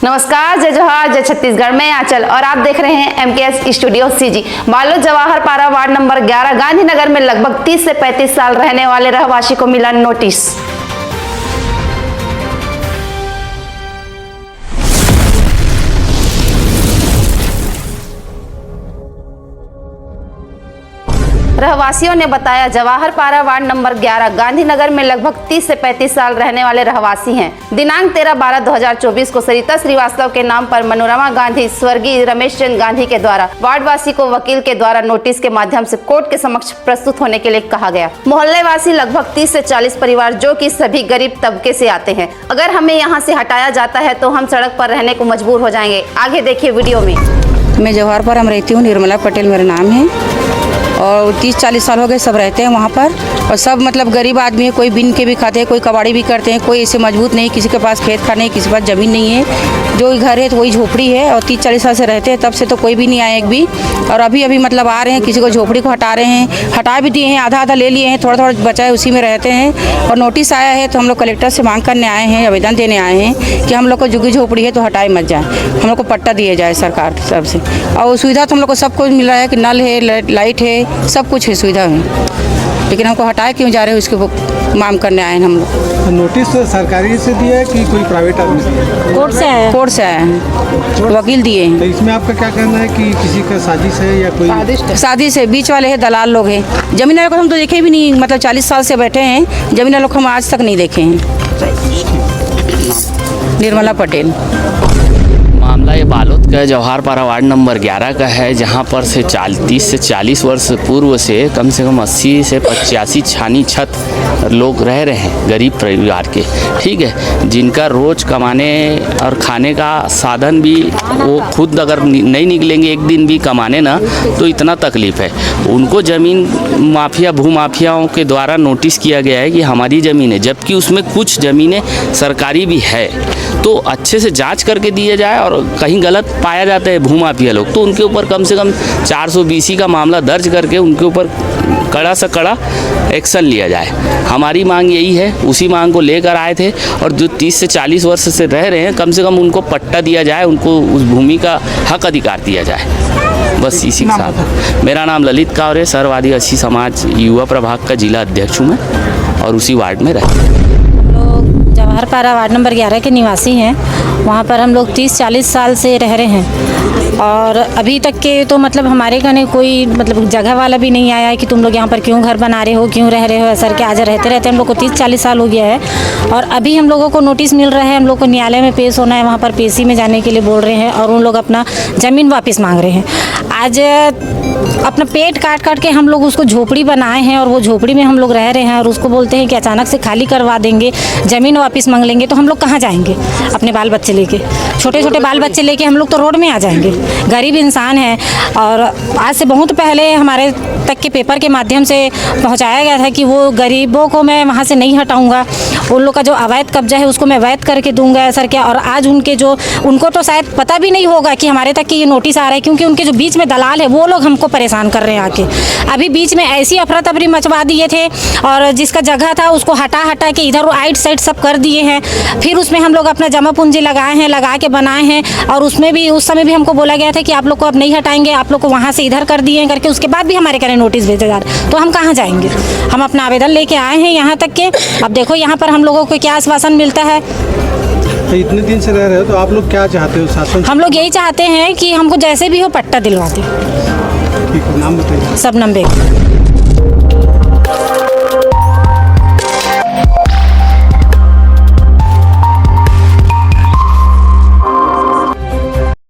नमस्कार, जय जोहार, जय छत्तीसगढ़ में आंचल और आप देख रहे हैं MKS studio CG। Balod Jawahar पारा वार्ड नंबर 11 गांधीनगर में लगभग 30 से 35 साल रहने वाले रहवासी को मिला नोटिस। रहवासियों ने बताया जवाहर पारा वार्ड नंबर 11 गांधीनगर में लगभग 30 से 35 साल रहने वाले रहवासी हैं। दिनांक 13/12/2024 को सरिता श्रीवास्तव के नाम पर मनोरमा गांधी स्वर्गीय रमेश चंद्र गांधी के द्वारा वार्डवासी को वकील के द्वारा नोटिस के माध्यम से कोर्ट के समक्ष प्रस्तुत होने के लिए कहा गया। मोहल्लेवासी लगभग 30 से 40 परिवार जो कि सभी गरीब तबके से आते हैं। अगर हमें यहाँ से हटाया जाता है तो हम सड़क पर रहने को मजबूर हो जाएंगे। आगे देखिए वीडियो में। मैं जवाहर पारा में रहती हूँ, निर्मला पटेल मेरा नाम है और 30-40 साल हो गए सब रहते हैं वहाँ पर। और सब मतलब गरीब आदमी है, कोई बिन के भी खाते हैं, कोई कबाड़ी भी करते हैं, कोई ऐसे मजबूत नहीं, किसी के पास खेत खा नहीं, किसी के पास ज़मीन नहीं है। जो घर है तो वही झोपड़ी है और 30-40 साल से रहते हैं, तब से तो कोई भी नहीं आया एक भी। और अभी मतलब आ रहे हैं, किसी को झोपड़ी को हटा रहे हैं, हटा भी दिए हैं, आधा ले लिए हैं, थोड़ा बचा है उसी में रहते हैं। और नोटिस आया है तो हम लोग कलेक्टर से मांग करने आए हैं, आवेदन देने आए हैं कि हम लोग को झुग्गी झोपड़ी है तो हटाए मत जाए, हम लोग को पट्टा दिया जाए सरकार की तरफ से। और सुविधा तो हम लोग को सब कुछ मिल रहा है कि नल है, लाइट है, सब कुछ है, सुविधा है, लेकिन हमको हटाए क्यों जा रहे हैं उसके मांग करने आए हैं हम लोग। नोटिस सरकारी से दिया है कि कोई प्राइवेट आदमी से दिया है? कोर्ट से आया है, वकील दिए हैं। तो इसमें आपका क्या कहना है कि किसी का साजिश है या कोई साजिश है? बीच वाले हैं, दलाल लोग हैं। जमीन वालों को हम तो देखे भी नहीं, मतलब 40 साल से बैठे हैं, जमीन वालों को हम आज तक नहीं देखे हैं। निर्मला पटेल। मामला ये बालोद का जवाहर पारा वार्ड नंबर 11 का है, जहाँ पर से 30 से 40 वर्ष पूर्व से कम 80 से 85 छानी छत लोग रह रहे हैं, गरीब परिवार के, ठीक है, जिनका रोज़ कमाने और खाने का साधन भी वो खुद अगर नहीं निकलेंगे एक दिन भी कमाने ना तो इतना तकलीफ़ है उनको। ज़मीन माफिया भूमाफियाओं के द्वारा नोटिस किया गया है कि हमारी ज़मीन है, जबकि उसमें कुछ ज़मीनें सरकारी भी है, तो अच्छे से जांच करके दिया जाए। और कहीं गलत पाया जाता है भूमाफिया लोग तो उनके ऊपर कम से कम 420 का मामला दर्ज करके उनके ऊपर कड़ा से कड़ा एक्शन लिया जाए। हमारी मांग यही है, उसी मांग को लेकर आए थे। और जो 30 से 40 वर्ष से रह रहे हैं, कम से कम उनको पट्टा दिया जाए, उनको उस भूमि का हक अधिकार दिया जाए, बस इसी के साथ। मेरा नाम ललित कावरे, सर्व आदिवासी समाज युवा प्रभाग का जिला अध्यक्ष हूँ मैं और उसी वार्ड में रहता हूँ। जवाहर पारा वार्ड नंबर 11 के निवासी हैं। वहाँ पर हम लोग 30-40 साल से रह रहे हैं और अभी तक के तो मतलब हमारे घने कोई मतलब जगह वाला भी नहीं आया है कि तुम लोग यहाँ पर क्यों घर बना रहे हो, क्यों रह रहे हो, ऐसा के आज रहते हम लोग को 30-40 साल हो गया है। और अभी हम लोगों को नोटिस मिल रहा है, हम लोग को न्यायालय में पेश होना है, वहाँ पर पेशी में जाने के लिए बोल रहे हैं और उन लोग अपना ज़मीन वापस मांग रहे हैं। आज अपना पेट काट के हम लोग उसको झोपड़ी बनाए हैं और वो झोपड़ी में हम लोग रह रहे हैं और उसको बोलते हैं कि अचानक से खाली करवा देंगे, ज़मीन वापस मांग लेंगे, तो हम लोग कहाँ जाएंगे? अपने बाल बच्चे लेके, छोटे बाल बच्चे लेके हम लोग तो रोड में आ जाएंगे। गरीब इंसान है। और आज से बहुत पहले हमारे तक के पेपर के माध्यम से पहुंचाया गया था कि वो गरीबों को मैं वहाँ से नहीं हटाऊंगा, उन लोग का जो अवैध कब्जा है उसको मैं वैध करके दूंगा सर क्या। और आज उनको तो शायद पता भी नहीं होगा कि हमारे तक कि ये नोटिस आ रहा है, क्योंकि उनके जो बीच में दलाल है वो लोग हमको परेशान कर रहे हैं आके। अभी बीच में ऐसी अफरा तफरी मचवा दिए थे और जिसका जगह था उसको हटा के इधर आइट साइड सब कर दिए हैं। फिर उसमें हम लोग अपना जमा पूंजी लगाए हैं, लगा के बनाए हैं और उसमें भी उस समय भी हमको बोला गया था कि आप लोग को अब नहीं हटाएंगे, आप लोग को वहाँ से इधर कर दिए करके, उसके बाद भी हमारे घर नोटिस भेजे जा रहे, तो हम कहाँ जाएंगे? हम अपना आवेदन लेके आए हैं यहाँ तक के। अब देखो यहाँ पर हम लोगों को क्या आश्वासन मिलता है। तो इतने दिन से रह रहे हो तो आप लोग क्या चाहते हो शासन? हम लोग यही चाहते हैं कि हमको जैसे भी हो पट्टा दिलवा दें। ठीक है, नाम बताइए। शबनम बेगम।